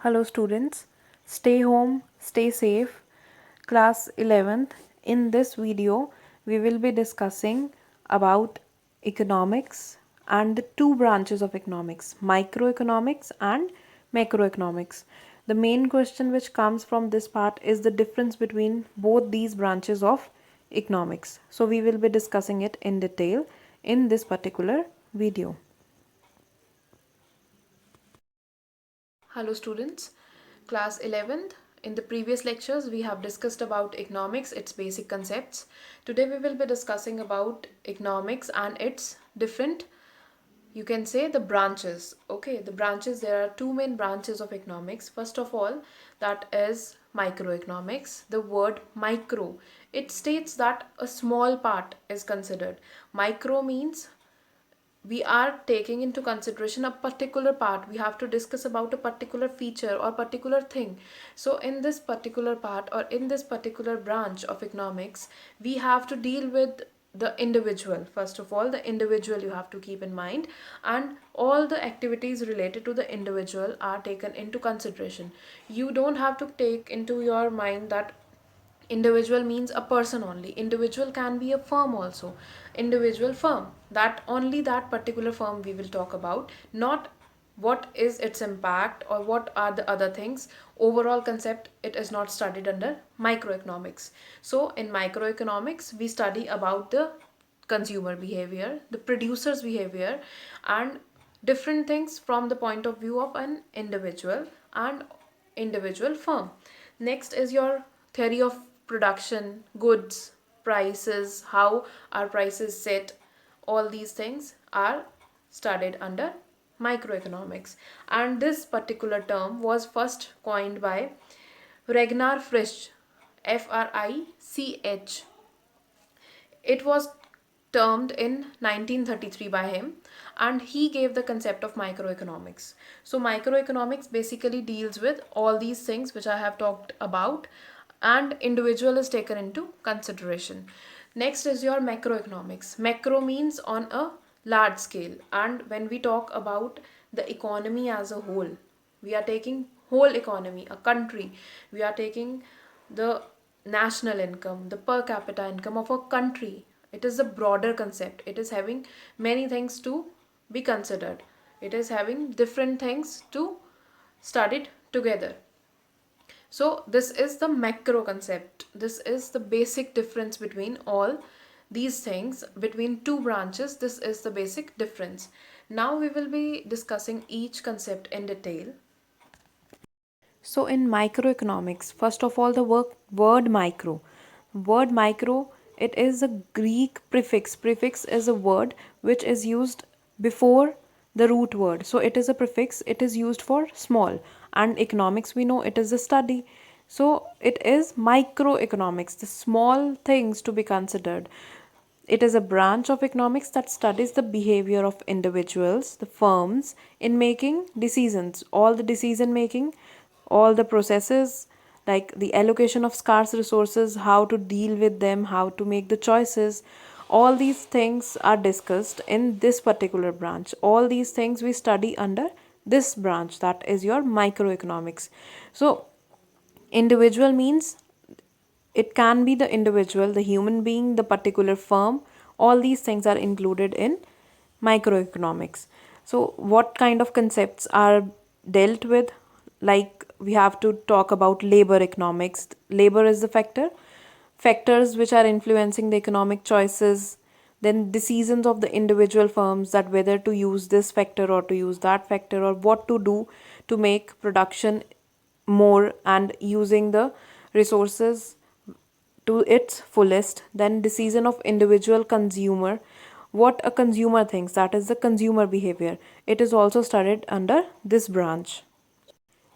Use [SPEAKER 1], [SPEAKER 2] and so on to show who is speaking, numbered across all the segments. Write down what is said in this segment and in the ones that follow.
[SPEAKER 1] Hello students, stay home, stay safe. Class 11th. In this video, we will be discussing about economics and the two branches of economics, microeconomics and macroeconomics. The main question which comes from this part is the difference between both these branches of economics. So we will be discussing it in detail in this particular video. Hello students, class 11th. In the previous lectures we have discussed about economics, its basic concepts. Today we will be discussing about economics and its different, you can say, the branches. Okay, the branches, there are two main branches of economics. First of all, that is microeconomics. The word micro, it states that a small part is considered. Micro means we are taking into consideration a particular part. We have to discuss about a particular feature or particular thing. So in this particular part or in this particular branch of economics, we have to deal with the individual. First of all, the individual you have to keep in mind, and all the activities related to the individual are taken into consideration. You don't have to take into your mind that individual means a person only. Individual can be a firm also. Individual firm, that only that particular firm we will talk about, not what is its impact or what are the other things. Overall concept, it is not studied under microeconomics. So in microeconomics we study about the consumer behavior, the producer's behavior, and different things from the point of view of an individual and individual firm. Next is your theory of production, goods, prices, how are prices set. All these things are studied under microeconomics. And this particular term was first coined by Ragnar Frisch, Frich. It was termed in 1933 by him, and he gave the concept of microeconomics. So microeconomics basically deals with all these things which I have talked about, and individual is taken into consideration. Next is your macroeconomics. Macro means on a large scale, and when we talk about the economy as a whole, we are taking whole economy, a country. We are taking the national income, the per capita income of a country. It is a broader concept. It is having many things to be considered. It is having different things to study together. So this is the macro concept. This is the basic difference between all these things, between two branches. This is the basic difference. Now we will be discussing each concept in detail. So in microeconomics, first of all, the word micro. Word micro, it is a Greek prefix. Prefix is a word which is used before the root word. So it is a prefix. It is used for small. And economics, we know it is a study. So it is microeconomics, the small things to be considered. It is a branch of economics that studies the behavior of individuals, the firms, in making decisions. All the decision making, all the processes like the allocation of scarce resources, how to deal with them, how to make the choices. All these things are discussed in this particular branch. All these things we study under this branch, that is your microeconomics. So, individual means it can be the individual, the human being, the particular firm. All these things are included in microeconomics. So what kind of concepts are dealt with? Like we have to talk about labor economics. Labor is the factors which are influencing the economic choices, then decisions of the individual firms, that whether to use this factor or to use that factor, or what to do to make production more and using the resources to its fullest. Then decision of individual consumer, what a consumer thinks, that is the consumer behavior. It is also studied under this branch.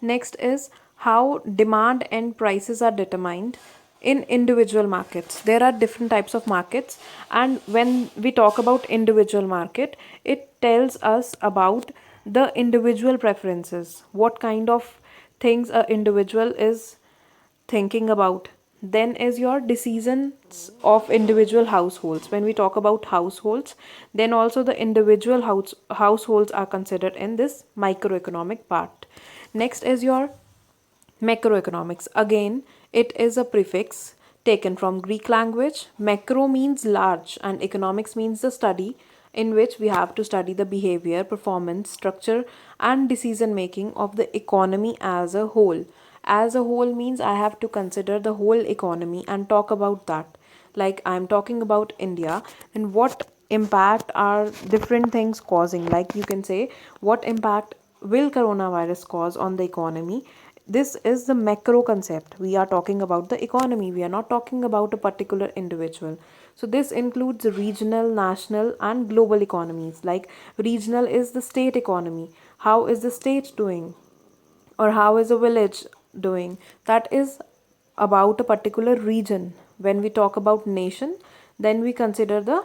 [SPEAKER 1] Next is how demand and prices are determined in individual markets. There are different types of markets, and when we talk about individual market, it tells us about the individual preferences, what kind of things a individual is thinking about. Then is your decisions of individual households. When we talk about households, then also the individual households are considered in this microeconomic part. Next is your macroeconomics. Again, it is a prefix taken from Greek language. Macro means large and economics means the study in which we have to study the behavior, performance, structure and decision making of the economy as a whole. As a whole means I have to consider the whole economy and talk about that. Like I'm talking about India and what impact are different things causing. Like you can say, what impact will coronavirus cause on the economy? This is the macro concept. We are talking about the economy. We are not talking about a particular individual. So this includes regional, national and global economies. Like regional is the state economy. How is the state doing? Or how is a village doing? That is about a particular region. When we talk about nation, then we consider the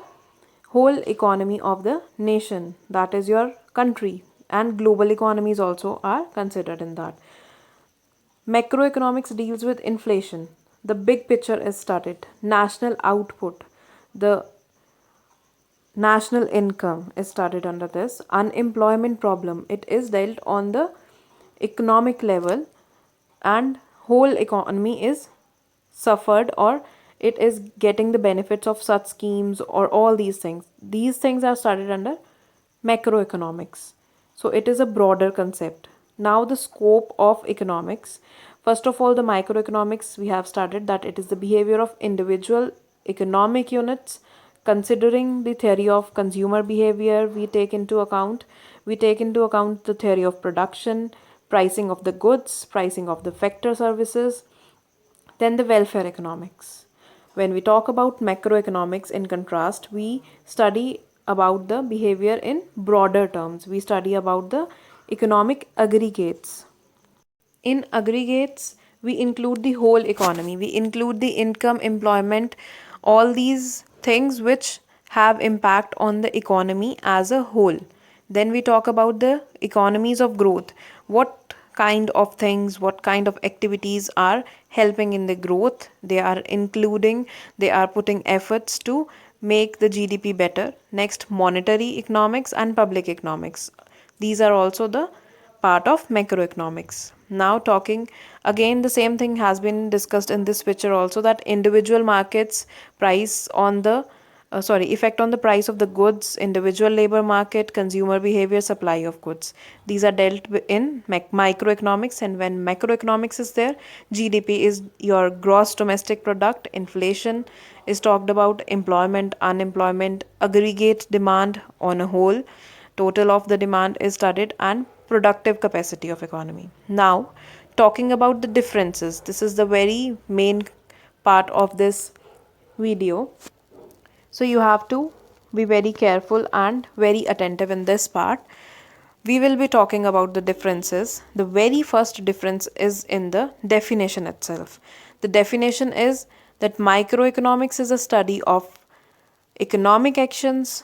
[SPEAKER 1] whole economy of the nation, that is your country, and global economies also are considered in that. Macroeconomics deals with inflation. The big picture is studied. National output, the national income is studied under this. Unemployment problem, it is dealt on the economic level, and whole economy is suffered or it is getting the benefits of such schemes or all these things are studied under macroeconomics. So it is a broader concept. Now the scope of economics. First of all, the microeconomics, we have studied that it is the behavior of individual economic units. Considering the theory of consumer behavior, we take into account the theory of production, pricing of the goods, pricing of the factor services, then the welfare economics. When we talk about macroeconomics, in contrast, we study about the behavior in broader terms. We study about the economic aggregates. In aggregates, we include the whole economy. We include the income, employment, all these things which have impact on the economy as a whole. Then we talk about the economies of growth. What kind of things, what kind of activities are helping in the growth? They are including, they are putting efforts to make the GDP better. Next, monetary economics and public economics. These are also the part of macroeconomics. Now talking again, the same thing has been discussed in this picture also, that individual markets price on the effect on the price of the goods, individual labor market, consumer behavior, supply of goods. These are dealt with in microeconomics, and when macroeconomics is there, GDP is your gross domestic product, inflation is talked about, employment, unemployment, aggregate demand on a whole, total of the demand is studied, and productive capacity of economy. Now talking about the differences, this is the very main part of this video, so you have to be very careful and very attentive in this part. We will be talking about the differences. The very first difference is in the definition itself. The definition is that microeconomics is a study of economic actions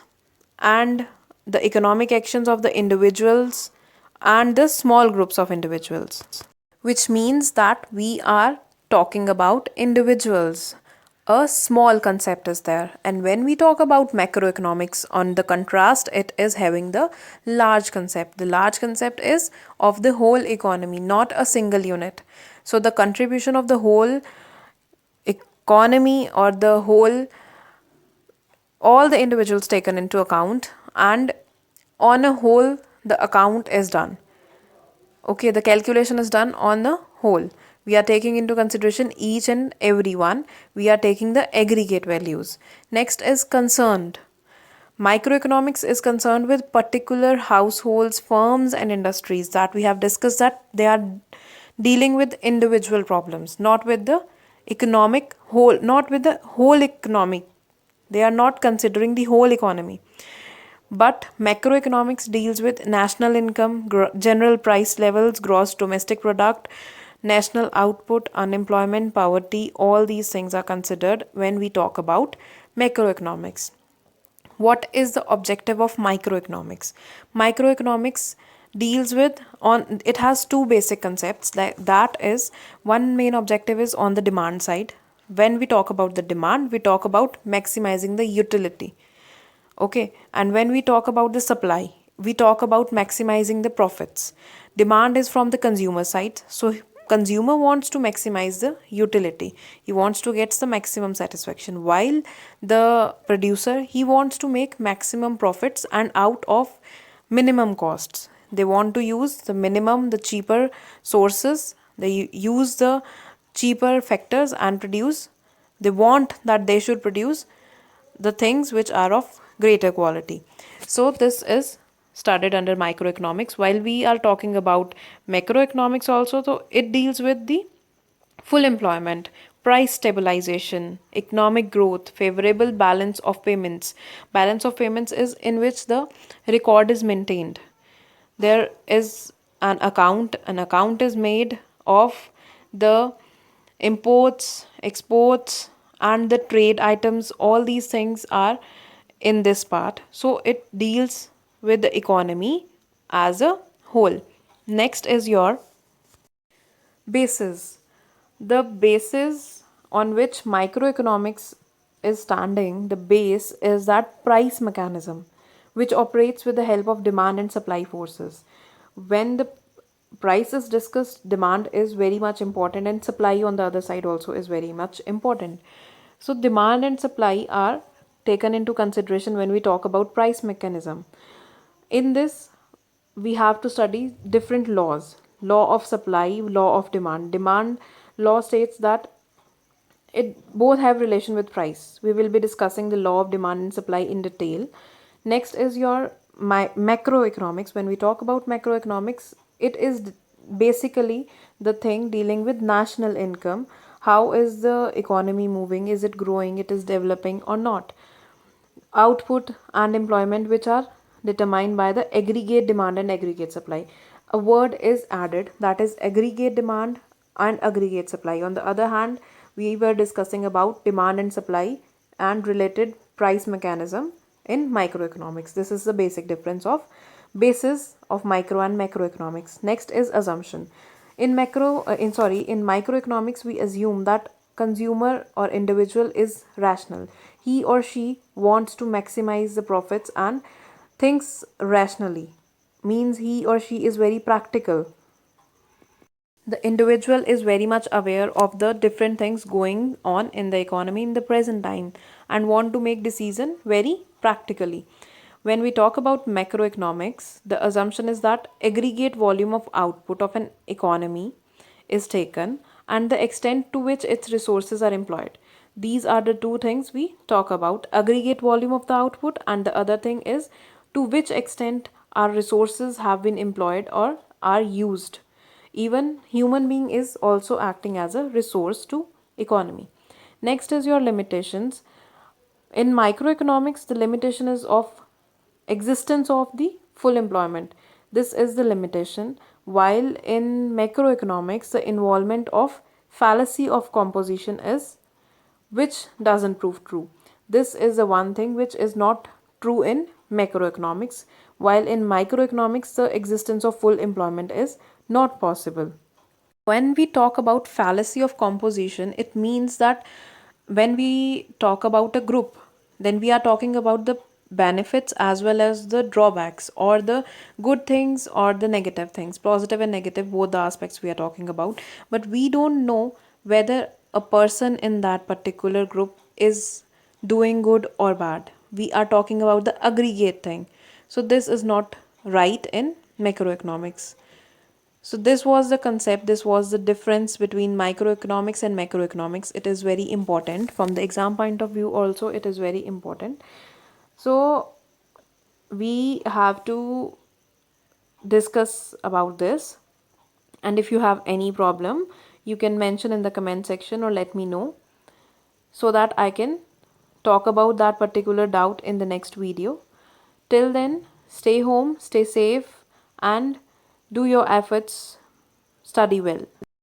[SPEAKER 1] and the economic actions of the individuals and the small groups of individuals, which means that we are talking about individuals. A small concept is there. And when we talk about macroeconomics, on the contrast, it is having the large concept. The large concept is of the whole economy, not a single unit. So the contribution of the whole economy or the whole, all the individuals taken into account, and on a whole the account is done. Okay, the calculation is done on the whole. We are taking into consideration each and every one. We are taking the aggregate values. Next is concerned. Microeconomics is concerned with particular households, firms and industries, that we have discussed that they are dealing with individual problems, not with the economic whole, not with the whole economy. They are not considering the whole economy. But macroeconomics deals with national income, general price levels, gross domestic product, national output, unemployment, poverty. All these things are considered when we talk about macroeconomics. What is the objective of microeconomics? Microeconomics deals with, on it has two basic concepts, that is, one main objective is on the demand side. When we talk about the demand, we talk about maximizing the utility. Okay, and when we talk about the supply, we talk about maximizing the profits. Demand is from the consumer side, so consumer wants to maximize the utility. He wants to get the maximum satisfaction, while the producer, he wants to make maximum profits and out of minimum costs. They want to use the minimum, the cheaper sources. They use the cheaper factors and produce. They want that they should produce the things which are of greater quality. So this is studied under microeconomics. While we are talking about macroeconomics also, so it deals with the full employment, price stabilization, economic growth, favorable balance of payments. Balance of payments is in which the record is maintained. There is an account is made of the imports, exports, and the trade items. All these things are in this part. So it deals with the economy as a whole. Next is your basis. The basis on which microeconomics is standing, the base is that price mechanism which operates with the help of demand and supply forces. When the price is discussed, demand is very much important, and supply on the other side also is very much important. So demand and supply are taken into consideration when we talk about price mechanism. In this, we have to study different laws: law of supply, law of demand. Demand law states that it both have relation with price. We will be discussing the law of demand and supply in detail. Next is your macroeconomics. When we talk about macroeconomics, it is basically the thing dealing with national income. How is the economy moving? Is it growing? It is developing or not? Output and employment, which are determined by the aggregate demand and aggregate supply. A word is added, that is aggregate demand and aggregate supply. On the other hand, we were discussing about demand and supply and related price mechanism in microeconomics. This is the basic difference of basis of micro and macroeconomics. Next is assumption. In microeconomics, we assume that consumer or individual is rational. He or she wants to maximize the profits and thinks rationally. Means he or she is very practical. The individual is very much aware of the different things going on in the economy in the present time and want to make decision very practically. When we talk about macroeconomics, the assumption is that aggregate volume of output of an economy is taken and the extent to which its resources are employed. These are the two things we talk about: aggregate volume of the output, and the other thing is to which extent our resources have been employed or are used. Even human being is also acting as a resource to economy. Next is your limitations. In microeconomics, the limitation is of existence of the full employment. This is the limitation. While in macroeconomics, the involvement of fallacy of composition is which doesn't prove true. This is the one thing which is not true in macroeconomics, while in microeconomics, the existence of full employment is not possible. When we talk about fallacy of composition, it means that when we talk about a group, then we are talking about the benefits as well as the drawbacks, or the good things or the negative things, positive and negative, both the aspects we are talking about. But we don't know whether a person in that particular group is doing good or bad. We are talking about the aggregate thing. So this is not right in macroeconomics. So this was the concept, this was the difference between microeconomics and macroeconomics. It is very important from the exam point of view also, it is very important. So we have to discuss about this, and if you have any problem, you can mention in the comment section or let me know so that I can talk about that particular doubt in the next video. Till then, stay home, stay safe, and do your efforts, study well.